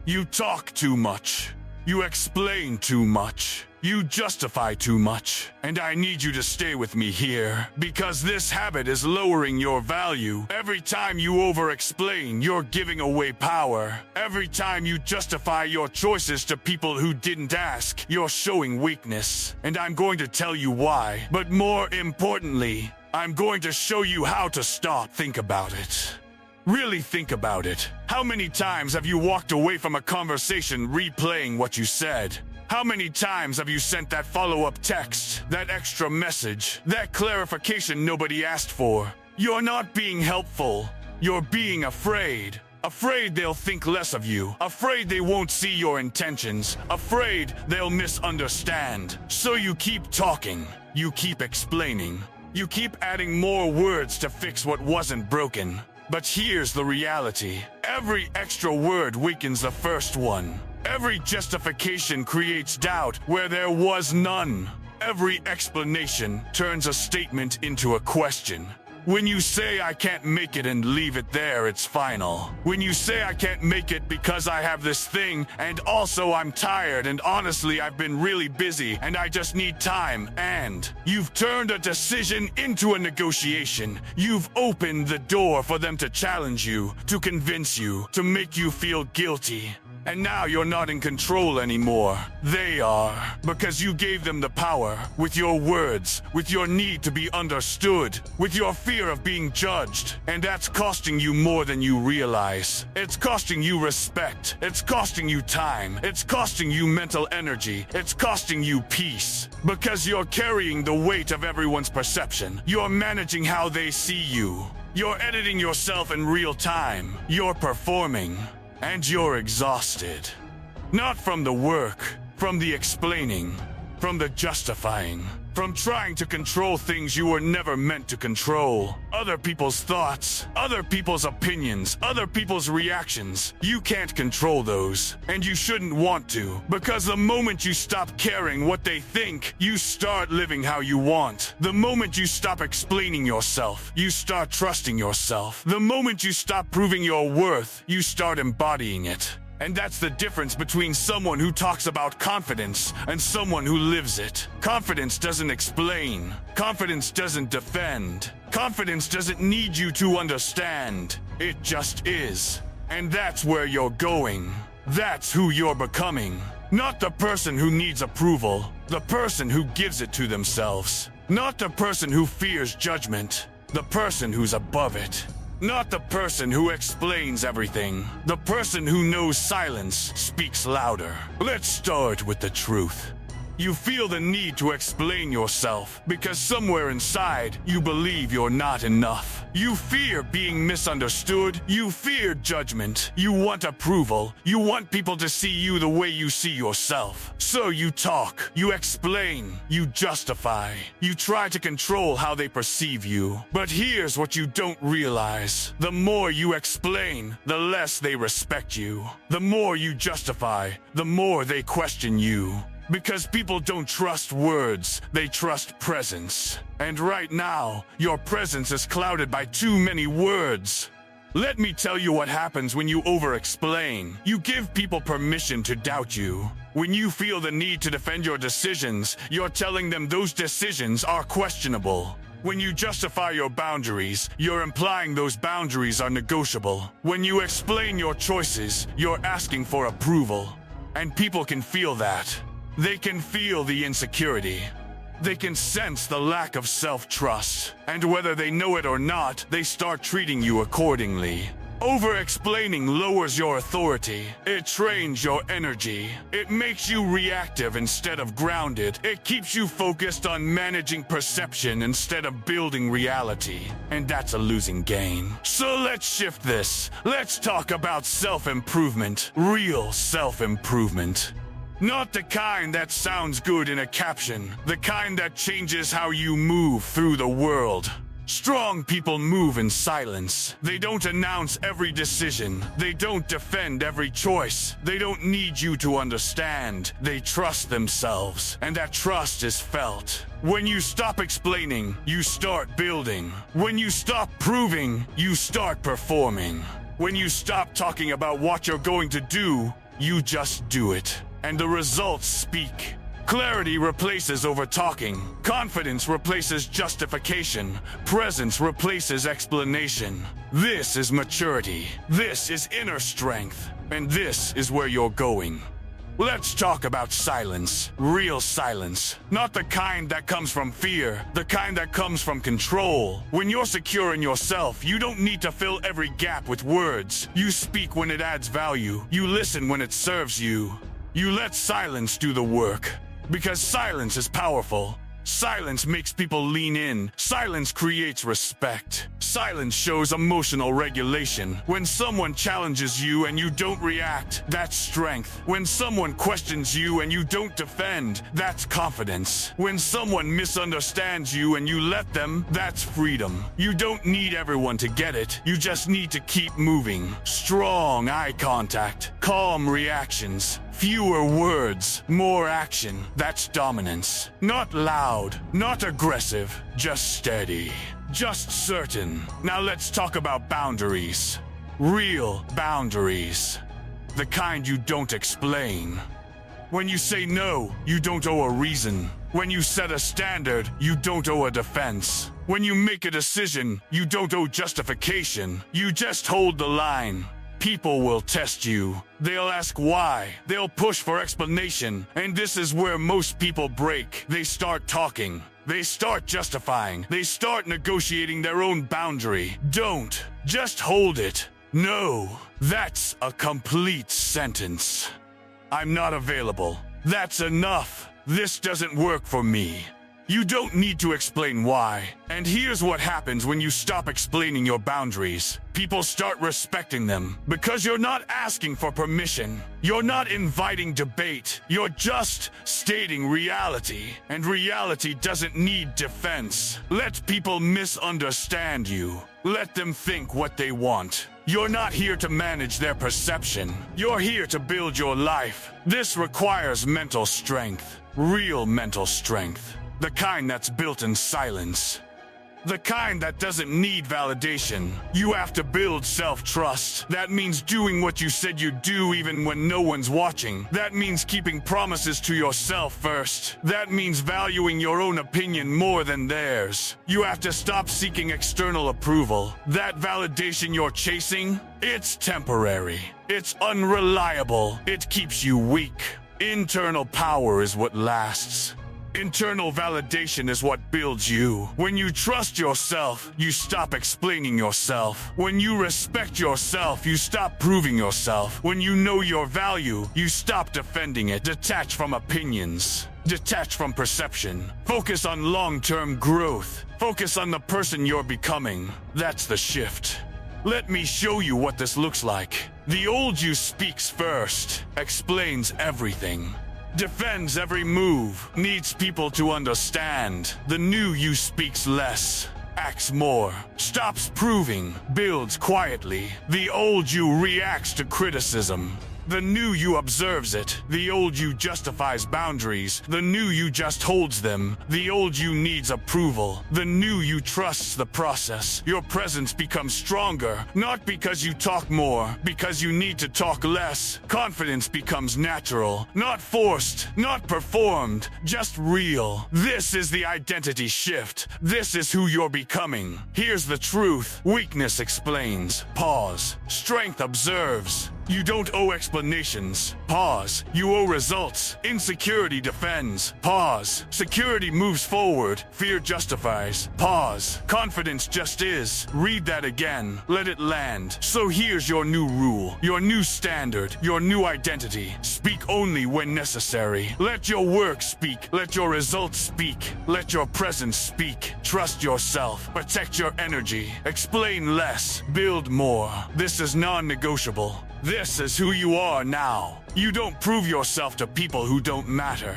You talk too much. You explain too much. You justify too much. And I need you to stay with me here, because this habit is lowering your value. Every time you over-explain, you're giving away power. Every time you justify your choices to people who didn't ask, you're showing weakness. And I'm going to tell you why. But more importantly, I'm going to show you how to stop. Think about it. Really think about it. How many times have you walked away from a conversation replaying what you said? How many times have you sent that follow-up text, that extra message, that clarification nobody asked for? You're not being helpful. You're being afraid. Afraid they'll think less of you. Afraid they won't see your intentions. Afraid they'll misunderstand. So you keep talking. You keep explaining. You keep adding more words to fix what wasn't broken. But here's the reality. Every extra word weakens the first one. Every justification creates doubt where there was none. Every explanation turns a statement into a question. When you say I can't make it and leave it there, it's final. When you say I can't make it because I have this thing, and also I'm tired, and honestly I've been really busy, and I just need time, and you've turned a decision into a negotiation. You've opened the door for them to challenge you, to convince you, to make you feel guilty. And now you're not in control anymore. They are. Because you gave them the power. With your words. With your need to be understood. With your fear of being judged. And that's costing you more than you realize. It's costing you respect. It's costing you time. It's costing you mental energy. It's costing you peace. Because you're carrying the weight of everyone's perception. You're managing how they see you. You're editing yourself in real time. You're performing. And you're exhausted. Not from the work, from the explaining, from the justifying, from trying to control things you were never meant to control. Other people's thoughts, other people's opinions, other people's reactions. You can't control those, and you shouldn't want to, because the moment you stop caring what they think, you start living how you want. The moment you stop explaining yourself, you start trusting yourself. The moment you stop proving your worth, you start embodying it. And that's the difference between someone who talks about confidence and someone who lives it. Confidence doesn't explain. Confidence doesn't defend. Confidence doesn't need you to understand. It just is. And that's where you're going. That's who you're becoming. Not the person who needs approval. The person who gives it to themselves. Not the person who fears judgment. The person who's above it. Not the person who explains everything. The person who knows silence speaks louder. Let's start with the truth. You feel the need to explain yourself because somewhere inside you believe you're not enough. You fear being misunderstood. You fear judgment. You want approval. You want people to see you the way you see yourself. So you talk. You explain. You justify. You try to control how they perceive you. But here's what you don't realize. The more you explain, the less they respect you. The more you justify, the more they question you. Because people don't trust words, they trust presence. And right now, your presence is clouded by too many words. Let me tell you what happens when you over-explain. You give people permission to doubt you. When you feel the need to defend your decisions, you're telling them those decisions are questionable. When you justify your boundaries, you're implying those boundaries are negotiable. When you explain your choices, you're asking for approval. And people can feel that. They can feel the insecurity. They can sense the lack of self-trust. And whether they know it or not, they start treating you accordingly. Over-explaining lowers your authority. It trains your energy. It makes you reactive instead of grounded. It keeps you focused on managing perception instead of building reality. And that's a losing game. So let's shift this. Let's talk about self-improvement. Real self-improvement. Not the kind that sounds good in a caption. The kind that changes how you move through the world. Strong people move in silence. They don't announce every decision. They don't defend every choice. They don't need you to understand. They trust themselves, and that trust is felt. When you stop explaining, you start building. When you stop proving, you start performing. When you stop talking about what you're going to do, you just do it. And the results speak. Clarity replaces over-talking. Confidence replaces justification. Presence replaces explanation. This is maturity. This is inner strength. And this is where you're going. Let's talk about silence. Real silence. Not the kind that comes from fear. The kind that comes from control. When you're secure in yourself, you don't need to fill every gap with words. You speak when it adds value. You listen when it serves you. You let silence do the work. Because silence is powerful. Silence makes people lean in. Silence creates respect. Silence shows emotional regulation. When someone challenges you and you don't react, that's strength. When someone questions you and you don't defend, that's confidence. When someone misunderstands you and you let them, that's freedom. You don't need everyone to get it. You just need to keep moving. Strong eye contact, calm reactions, fewer words, more action. That's dominance. Not loud, not aggressive, just steady, just certain. Now let's talk about boundaries. Real boundaries. The kind you don't explain. When you say no, you don't owe a reason. When you set a standard, you don't owe a defense. When you make a decision, you don't owe justification. You just hold the line. People will test you. They'll ask why. They'll push for explanation. And this is where most people break. They start talking. They start justifying. They start negotiating their own boundary. Don't. Just hold it. No. That's a complete sentence. I'm not available. That's enough. This doesn't work for me. You don't need to explain why. And here's what happens when you stop explaining your boundaries. People start respecting them because you're not asking for permission. You're not inviting debate. You're just stating reality. And reality doesn't need defense. Let people misunderstand you. Let them think what they want. You're not here to manage their perception. You're here to build your life. This requires mental strength. Real mental strength. The kind that's built in silence. The kind that doesn't need validation. You have to build self-trust. That means doing what you said you'd do even when no one's watching. That means keeping promises to yourself first. That means valuing your own opinion more than theirs. You have to stop seeking external approval. That validation you're chasing, it's temporary. It's unreliable. It keeps you weak. Internal power is what lasts. Internal validation is what builds you. When you trust yourself, you stop explaining yourself. When you respect yourself, you stop proving yourself. When you know your value, you stop defending it. Detach from opinions. Detach from perception. Focus on long-term growth. Focus on the person you're becoming. That's the shift. Let me show you what this looks like. The old you speaks first, explains everything. Defends every move, needs people to understand. The new you speaks less, acts more, stops proving, builds quietly. The old you reacts to criticism. The new you observes it. The old you justifies boundaries. The new you just holds them. The old you needs approval. The new you trusts the process. Your presence becomes stronger, not because you talk more, because you need to talk less. Confidence becomes natural, not forced, not performed, just real. This is the identity shift. This is who you're becoming. Here's the truth. Weakness explains. Pause. Strength observes. You don't owe explanations. Pause. You owe results. Insecurity defends. Pause. Security moves forward. Fear justifies. Pause. Confidence just is. Read that again. Let it land. So here's your new rule, your new standard, your new identity. Speak only when necessary. Let your work speak. Let your results speak. Let your presence speak. Trust yourself. Protect your energy. Explain less. Build more. This is non-negotiable. This is who you are now. You don't prove yourself to people who don't matter.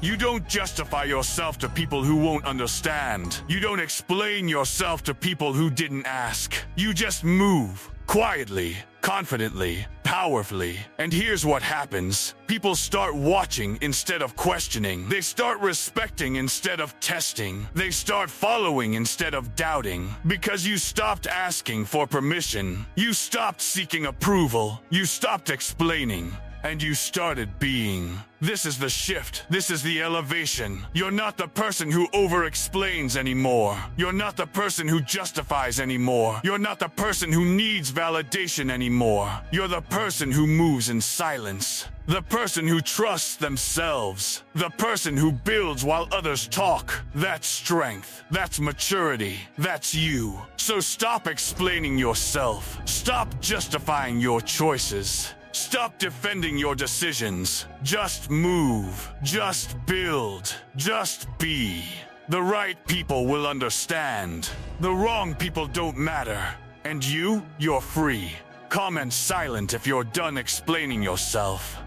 You don't justify yourself to people who won't understand. You don't explain yourself to people who didn't ask. You just move. Quietly, confidently, powerfully. And here's what happens. People start watching instead of questioning. They start respecting instead of testing. They start following instead of doubting. Because you stopped asking for permission. You stopped seeking approval. You stopped explaining. and you started being. This is the shift. This is the elevation. You're not the person who over-explains anymore. You're not the person who justifies anymore. You're not the person who needs validation anymore. You're the person who moves in silence. The person who trusts themselves. The person who builds while others talk. That's strength. That's maturity. That's you. So stop explaining yourself. Stop justifying your choices. Stop defending your decisions. Just move. Just build. Just be. The right people will understand. The wrong people don't matter. And you're free. Comment silent if you're done explaining yourself.